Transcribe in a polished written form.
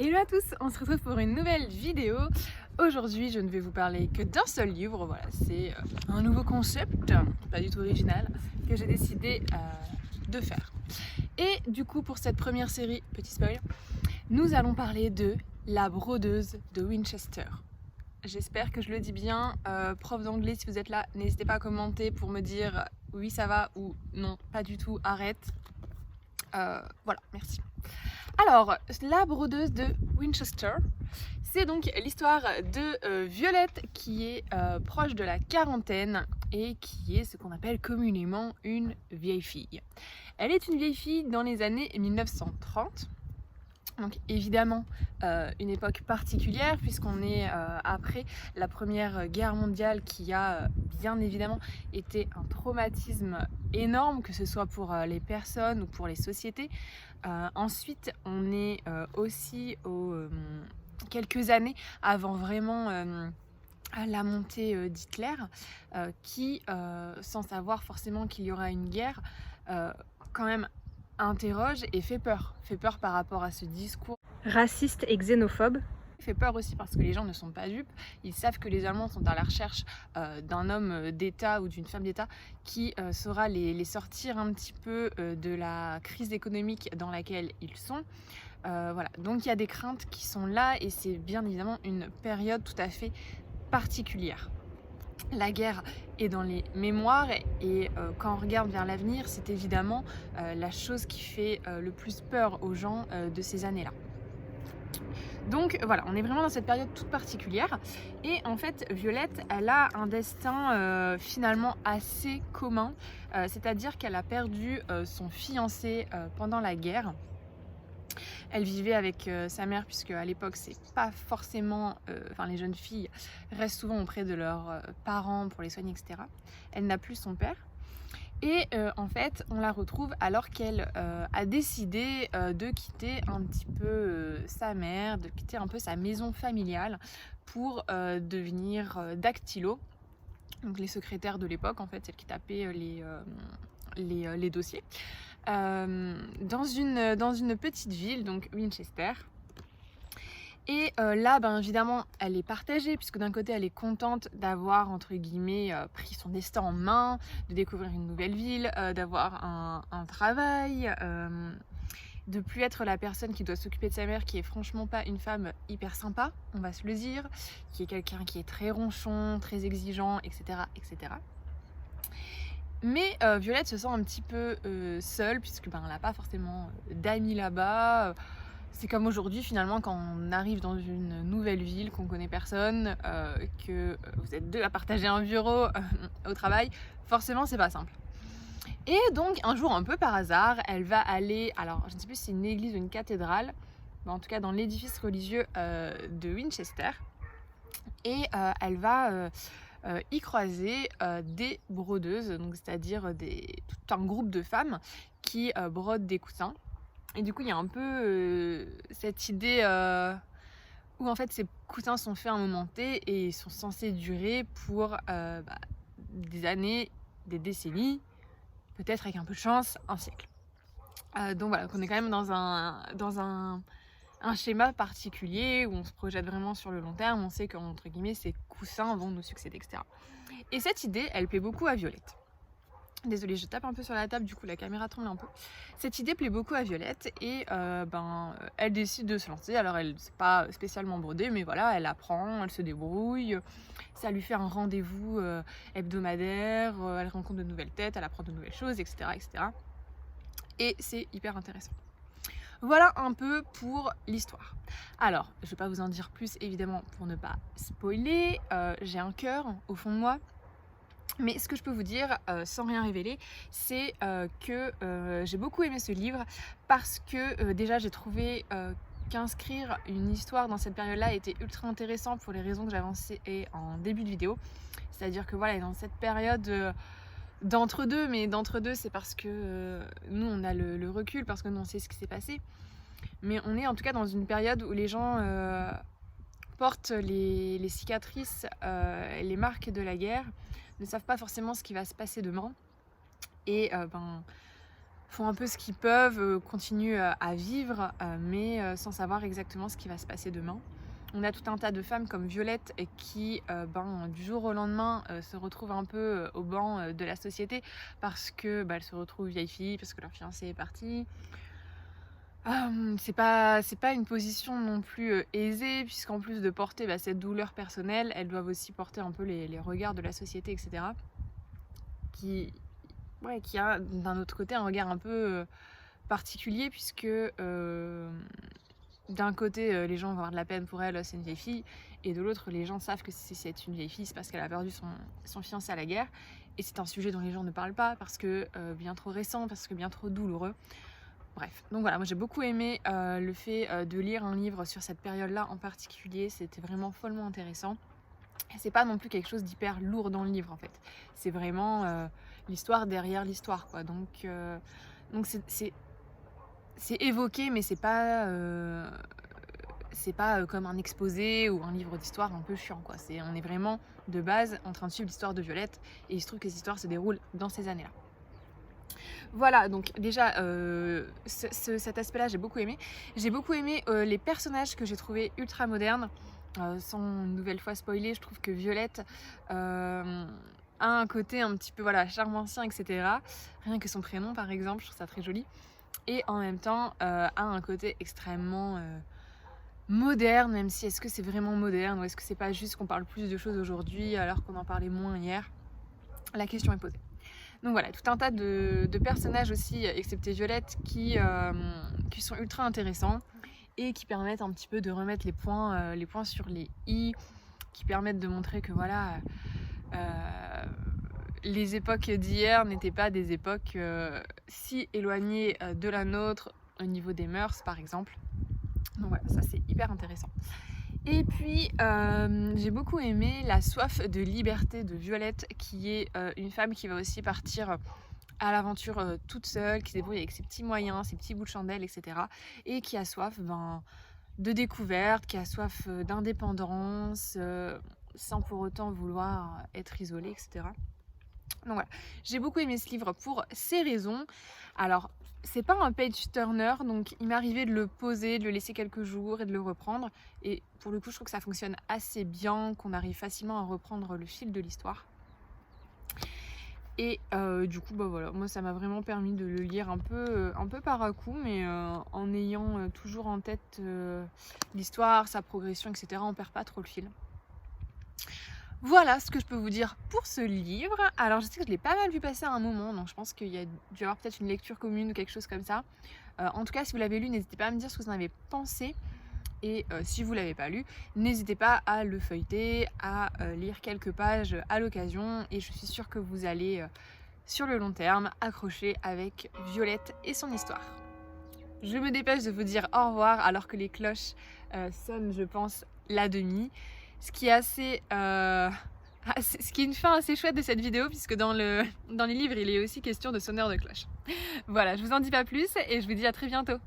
Hello à tous, on se retrouve pour une nouvelle vidéo. Aujourd'hui, je ne vais vous parler que d'un seul livre. Voilà, c'est un nouveau concept, pas du tout original, que j'ai décidé de faire. Et du coup, pour cette première série, petit spoil, nous allons parler de La brodeuse de Winchester. J'espère que je le dis bien. Prof d'anglais, si vous êtes là, n'hésitez pas à commenter pour me dire oui ça va ou non, pas du tout, arrête. Voilà, merci. Alors, La brodeuse de Winchester, c'est donc l'histoire de Violette qui est proche de la quarantaine et qui est ce qu'on appelle communément une vieille fille. Elle est une vieille fille dans les années 1930. Donc évidemment une époque particulière puisqu'on est après la Première Guerre mondiale qui a bien évidemment été un traumatisme énorme, que ce soit pour les personnes ou pour les sociétés. Ensuite on est aussi aux quelques années avant vraiment la montée d'Hitler qui, sans savoir forcément qu'il y aura une guerre, quand même interroge et fait peur par rapport à ce discours Raciste et xénophobe. fait peur aussi parce que les gens ne sont pas dupes. Ils savent que les Allemands sont à la recherche d'un homme d'État ou d'une femme d'État qui saura les sortir un petit peu de la crise économique dans laquelle ils sont. Voilà, donc il y a des craintes qui sont là et c'est bien évidemment une période tout à fait particulière. La guerre est dans les mémoires et quand on regarde vers l'avenir, c'est évidemment la chose qui fait le plus peur aux gens de ces années-là. Donc voilà, on est vraiment dans cette période toute particulière et en fait Violette, elle a un destin finalement assez commun, c'est-à-dire qu'elle a perdu son fiancé pendant la guerre. Elle vivait avec sa mère puisque à l'époque c'est pas forcément, les jeunes filles restent souvent auprès de leurs parents pour les soigner, etc. Elle n'a plus son père. Et en fait, on la retrouve alors qu'elle a décidé de quitter un petit peu sa mère, de quitter un peu sa maison familiale pour devenir dactylo, donc les secrétaires de l'époque, en fait, celles qui tapaient les dossiers, dans une petite ville, donc Winchester. Et là, évidemment, elle est partagée, puisque d'un côté, elle est contente d'avoir, entre guillemets, pris son destin en main, de découvrir une nouvelle ville, d'avoir un travail, de plus être la personne qui doit s'occuper de sa mère, qui est franchement pas une femme hyper sympa, on va se le dire, qui est quelqu'un qui est très ronchon, très exigeant, etc. etc. Mais Violette se sent un petit peu seule, puisque elle n'a pas forcément d'amis là-bas. C'est comme aujourd'hui finalement quand on arrive dans une nouvelle ville, qu'on connaît personne, que vous êtes deux à partager un bureau au travail, forcément c'est pas simple. Et donc un jour un peu par hasard, elle va aller, alors je ne sais plus si c'est une église ou une cathédrale, mais en tout cas dans l'édifice religieux de Winchester, et elle va y croiser des brodeuses, donc c'est-à-dire tout un groupe de femmes qui brodent des coussins. Et du coup, il y a un peu cette idée où en fait ces coussins sont faits à un moment T et ils sont censés durer pour des années, des décennies, peut-être avec un peu de chance, un siècle. Donc voilà, on est quand même dans un schéma particulier où on se projette vraiment sur le long terme, on sait qu'entre guillemets ces coussins vont nous succéder, etc. Et cette idée, elle plaît beaucoup à Violette. Désolée, je tape un peu sur la table, du coup la caméra tremble un peu. Cette idée plaît beaucoup à Violette et elle décide de se lancer. Alors elle c'est pas spécialement brodée, mais voilà, elle apprend, elle se débrouille. Ça lui fait un rendez-vous hebdomadaire, elle rencontre de nouvelles têtes, elle apprend de nouvelles choses, etc. etc. Et c'est hyper intéressant. Voilà un peu pour l'histoire. Alors, je vais pas vous en dire plus évidemment pour ne pas spoiler. J'ai un cœur au fond de moi. Mais ce que je peux vous dire, sans rien révéler, c'est que j'ai beaucoup aimé ce livre parce que déjà j'ai trouvé qu'inscrire une histoire dans cette période-là était ultra intéressant pour les raisons que j'avançais en début de vidéo. C'est-à-dire que voilà, dans cette période d'entre-deux, mais d'entre-deux c'est parce que nous on a le recul, parce que nous on sait ce qui s'est passé. Mais on est en tout cas dans une période où les gens portent les cicatrices, les marques de la guerre, ne savent pas forcément ce qui va se passer demain. Et font un peu ce qu'ils peuvent, continuent à vivre, mais sans savoir exactement ce qui va se passer demain. On a tout un tas de femmes comme Violette qui, du jour au lendemain, se retrouvent un peu au banc de la société parce que elles se retrouvent vieilles filles, parce que leur fiancé est parti. C'est pas une position non plus aisée, puisqu'en plus de porter cette douleur personnelle, elles doivent aussi porter un peu les regards de la société, etc. Qui a d'un autre côté un regard un peu particulier, puisque d'un côté les gens vont avoir de la peine pour elle, c'est une vieille fille, et de l'autre les gens savent que si c'est une vieille fille, c'est parce qu'elle a perdu son fiancé à la guerre, et c'est un sujet dont les gens ne parlent pas, parce que bien trop récent, parce que bien trop douloureux. Bref, donc voilà, moi j'ai beaucoup aimé le fait de lire un livre sur cette période-là en particulier, c'était vraiment follement intéressant. Et c'est pas non plus quelque chose d'hyper lourd dans le livre en fait, c'est vraiment l'histoire derrière l'histoire, quoi. Donc c'est évoqué, mais c'est pas comme un exposé ou un livre d'histoire un peu chiant, quoi. On est vraiment de base en train de suivre l'histoire de Violette, et il se trouve que cette histoire se déroule dans ces années-là. Voilà, donc déjà cet aspect-là j'ai beaucoup aimé. J'ai beaucoup aimé les personnages que j'ai trouvés ultra modernes. Sans une nouvelle fois spoiler, je trouve que Violette a un côté un petit peu charme ancien, etc. Rien que son prénom par exemple, je trouve ça très joli. Et en même temps a un côté extrêmement moderne, même si est-ce que c'est vraiment moderne ou est-ce que c'est pas juste qu'on parle plus de choses aujourd'hui alors qu'on en parlait moins hier. La question est posée. Donc voilà, tout un tas de personnages aussi, excepté Violette, qui sont ultra intéressants et qui permettent un petit peu de remettre les points sur les i, qui permettent de montrer que les époques d'hier n'étaient pas des époques si éloignées de la nôtre au niveau des mœurs par exemple. Donc voilà, ça c'est hyper intéressant. Et puis j'ai beaucoup aimé la soif de liberté de Violette, qui est une femme qui va aussi partir à l'aventure toute seule, qui se débrouille avec ses petits moyens, ses petits bouts de chandelle, etc. Et qui a soif de découverte, qui a soif d'indépendance, sans pour autant vouloir être isolée, etc. Donc voilà, j'ai beaucoup aimé ce livre pour ces raisons. Alors, c'est pas un page turner, donc il m'est arrivé de le poser, de le laisser quelques jours et de le reprendre. Et pour le coup, je trouve que ça fonctionne assez bien, qu'on arrive facilement à reprendre le fil de l'histoire. Et du coup, voilà, moi ça m'a vraiment permis de le lire un peu par à coup, mais en ayant toujours en tête l'histoire, sa progression, etc. On perd pas trop le fil. Voilà ce que je peux vous dire pour ce livre. Alors je sais que je l'ai pas mal vu passer à un moment, donc je pense qu'il y a dû y avoir peut-être une lecture commune ou quelque chose comme ça. En tout cas, si vous l'avez lu, n'hésitez pas à me dire ce que vous en avez pensé. Et si vous l'avez pas lu, n'hésitez pas à le feuilleter, à lire quelques pages à l'occasion. Et je suis sûre que vous allez, sur le long terme, accrocher avec Violette et son histoire. Je me dépêche de vous dire au revoir alors que les cloches sonnent, je pense, la demi. Ce qui est une fin assez chouette de cette vidéo, puisque dans les livres, il est aussi question de sonneur de cloche. Voilà, je vous en dis pas plus et je vous dis à très bientôt.